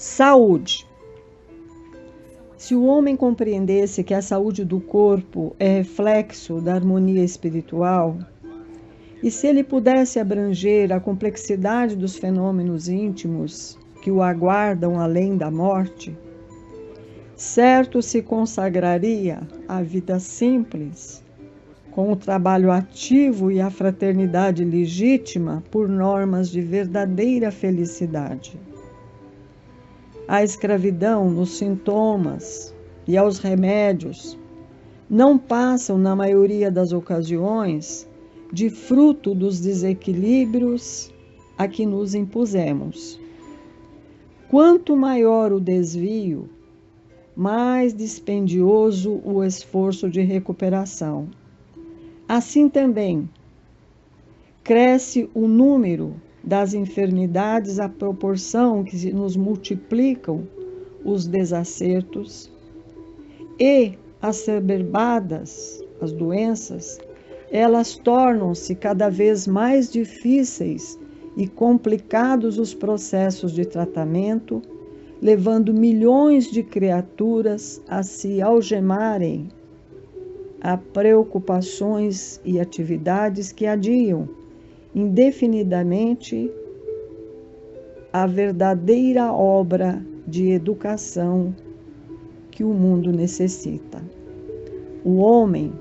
Saúde. Se o homem compreendesse que a saúde do corpo é reflexo da harmonia espiritual, e se ele pudesse abranger a complexidade dos fenômenos íntimos que o aguardam além da morte, certo se consagraria à vida simples, com o trabalho ativo e a fraternidade legítima por normas de verdadeira felicidade. A escravidão nos sintomas e aos remédios não passam, na maioria das ocasiões, de fruto dos desequilíbrios a que nos impusemos. Quanto maior o desvio, mais dispendioso o esforço de recuperação. Assim também, cresce o número das enfermidades à proporção que se nos multiplicam os desacertos e, assoberbadas as doenças, elas tornam-se cada vez mais difíceis e complicados os processos de tratamento, levando milhões de criaturas a se algemarem a preocupações e atividades que adiam indefinidamente a verdadeira obra de educação que o mundo necessita. O homem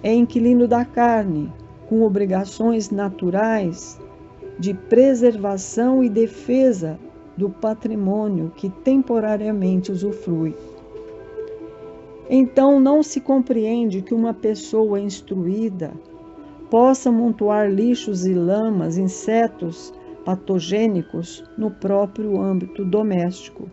é inquilino da carne, com obrigações naturais de preservação e defesa do patrimônio que temporariamente usufrui. Então não se compreende que uma pessoa instruída possa amontoar lixos e lamas, insetos patogênicos no próprio âmbito doméstico.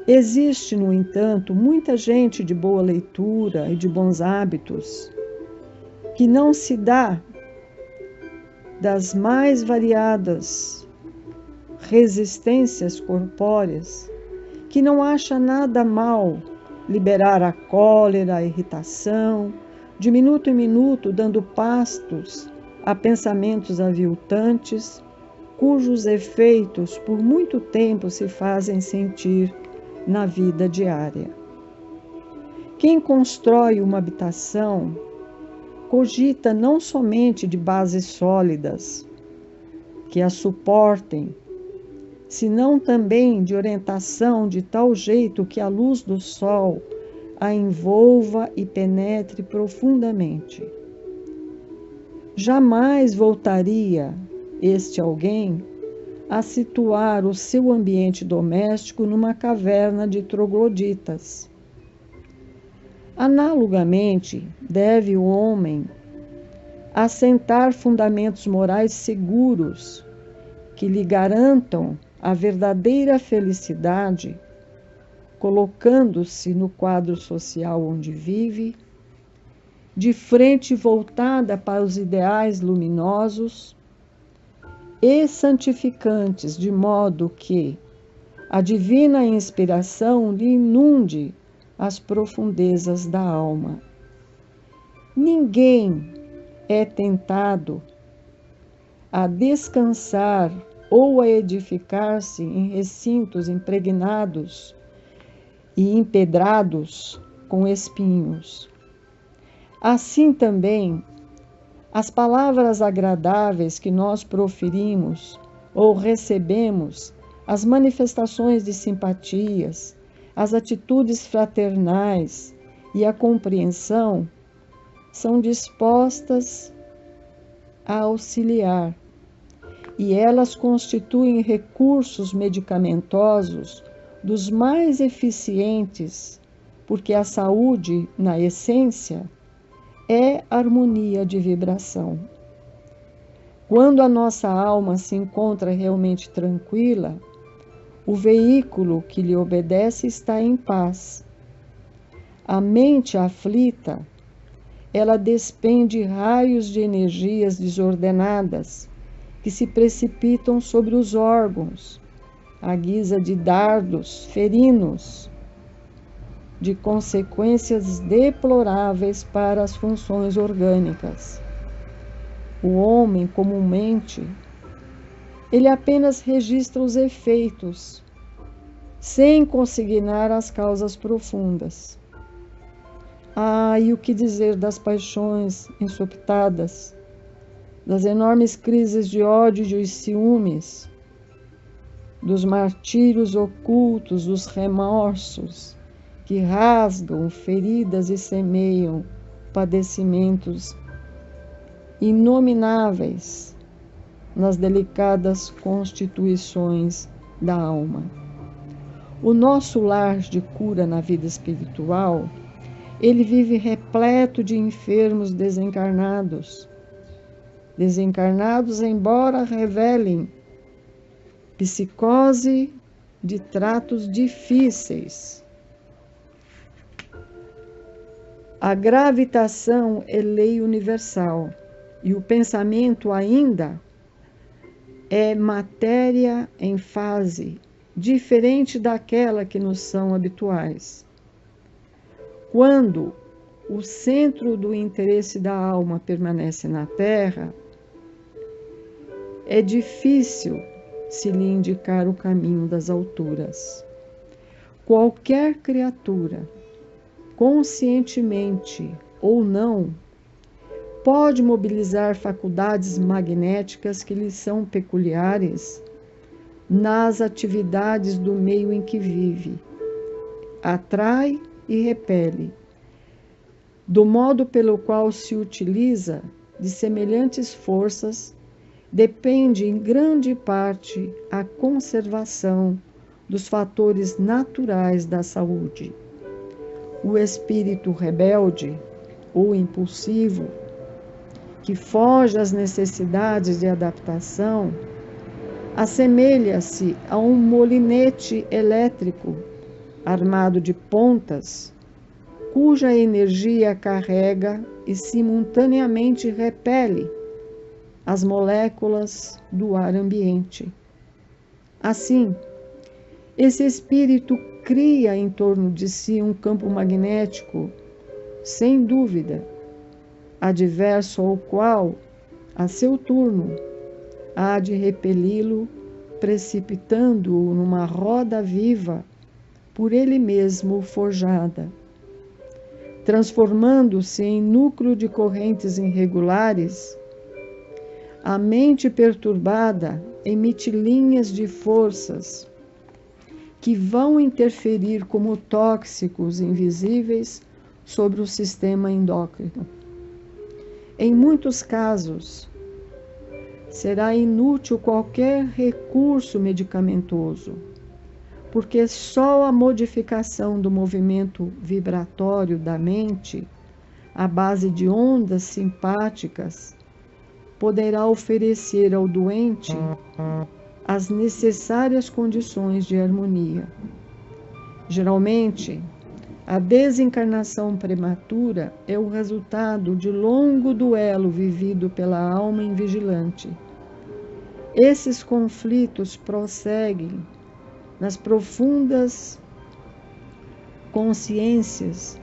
Existe, no entanto, muita gente de boa leitura e de bons hábitos que não se dá das mais variadas resistências corpóreas, que não acha nada mal liberar a cólera, a irritação, de minuto em minuto dando pastos a pensamentos aviltantes, cujos efeitos por muito tempo se fazem sentir na vida diária. Quem constrói uma habitação cogita não somente de bases sólidas que a suportem, senão também de orientação de tal jeito que a luz do sol a envolva e penetre profundamente. Jamais voltaria este alguém a situar o seu ambiente doméstico numa caverna de trogloditas. Analogamente, deve o homem assentar fundamentos morais seguros que lhe garantam a verdadeira felicidade, colocando-se no quadro social onde vive, de frente voltada para os ideais luminosos e santificantes, de modo que a divina inspiração lhe inunde as profundezas da alma. Ninguém é tentado a descansar ou a edificar-se em recintos impregnados e empedrados com espinhos. Assim também, as palavras agradáveis que nós proferimos ou recebemos, as manifestações de simpatias, as atitudes fraternais e a compreensão são dispostas a auxiliar, e elas constituem recursos medicamentosos dos mais eficientes, porque a saúde, na essência, é harmonia de vibração. Quando a nossa alma se encontra realmente tranquila, o veículo que lhe obedece está em paz. A mente aflita, ela despende raios de energias desordenadas que se precipitam sobre os órgãos, à guisa de dardos ferinos, de consequências deploráveis para as funções orgânicas. O homem comumente Ele apenas registra os efeitos, sem consignar as causas profundas. E o que dizer das paixões ensopitadas, das enormes crises de ódio e de ciúmes, dos martírios ocultos, dos remorsos que rasgam feridas e semeiam padecimentos inomináveis nas delicadas constituições da alma. O nosso lar de cura na vida espiritual, ele vive repleto de enfermos desencarnados, embora revelem psicose de tratos difíceis. A gravitação é lei universal e o pensamento ainda é matéria em fase diferente daquela que nos são habituais. Quando o centro do interesse da alma permanece na Terra, é difícil se lhe indicar o caminho das alturas. Qualquer criatura, conscientemente ou não, pode mobilizar faculdades magnéticas que lhe são peculiares nas atividades do meio em que vive. Atrai e repele, do modo pelo qual se utiliza de semelhantes forças, depende em grande parte a conservação dos fatores naturais da saúde. O espírito rebelde ou impulsivo, que foge às necessidades de adaptação, assemelha-se a um molinete elétrico armado de pontas, cuja energia carrega e simultaneamente repele as moléculas do ar ambiente. Assim, esse espírito cria em torno de si um campo magnético, sem dúvida, adverso ao qual, a seu turno, há de repeli-lo, precipitando-o numa roda viva, por ele mesmo forjada, transformando-se em núcleo de correntes irregulares. A mente perturbada emite linhas de forças que vão interferir como tóxicos invisíveis sobre o sistema endócrino. Em muitos casos, será inútil qualquer recurso medicamentoso, porque só a modificação do movimento vibratório da mente, à base de ondas simpáticas, poderá oferecer ao doente as necessárias condições de harmonia. Geralmente, a desencarnação prematura é o resultado de longo duelo vivido pela alma invigilante. Esses conflitos prosseguem nas profundas consciências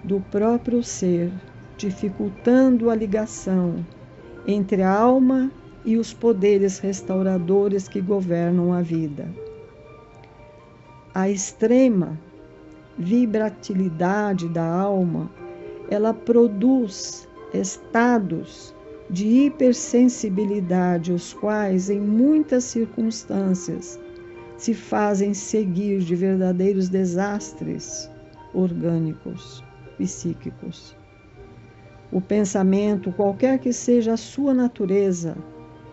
do próprio ser, dificultando a ligação entre a alma e os poderes restauradores que governam a vida. A extrema vibratilidade da alma, ela produz estados de hipersensibilidade, os quais, em muitas circunstâncias, se fazem seguir de verdadeiros desastres orgânicos, psíquicos. O pensamento, qualquer que seja a sua natureza,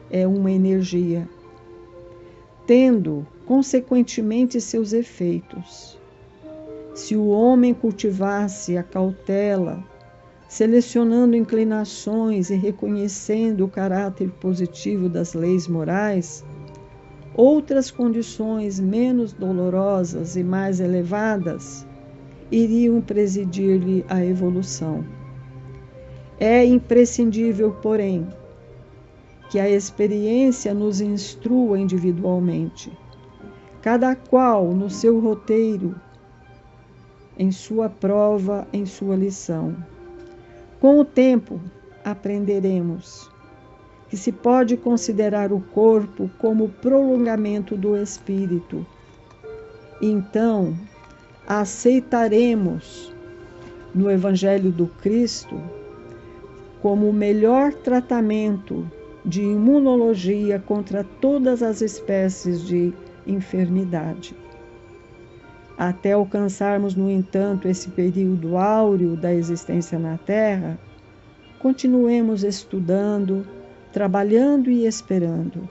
é uma energia, tendo, consequentemente, seus efeitos. Se o homem cultivasse a cautela, selecionando inclinações e reconhecendo o caráter positivo das leis morais, outras condições menos dolorosas e mais elevadas iriam presidir-lhe a evolução. É imprescindível, porém, que a experiência nos instrua individualmente, cada qual no seu roteiro, em sua prova, em sua lição. Com o tempo, aprenderemos, que se pode considerar o corpo como prolongamento do espírito. Então, aceitaremos no Evangelho do Cristo como o melhor tratamento de imunologia contra todas as espécies de enfermidade. Até alcançarmos, no entanto, esse período áureo da existência na Terra, continuemos estudando, trabalhando e esperando,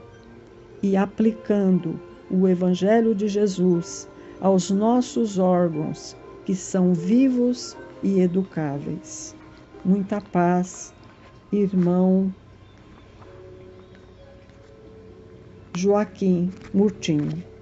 e aplicando o Evangelho de Jesus aos nossos órgãos, que são vivos e educáveis. Muita paz, irmão Joaquim Murtinho.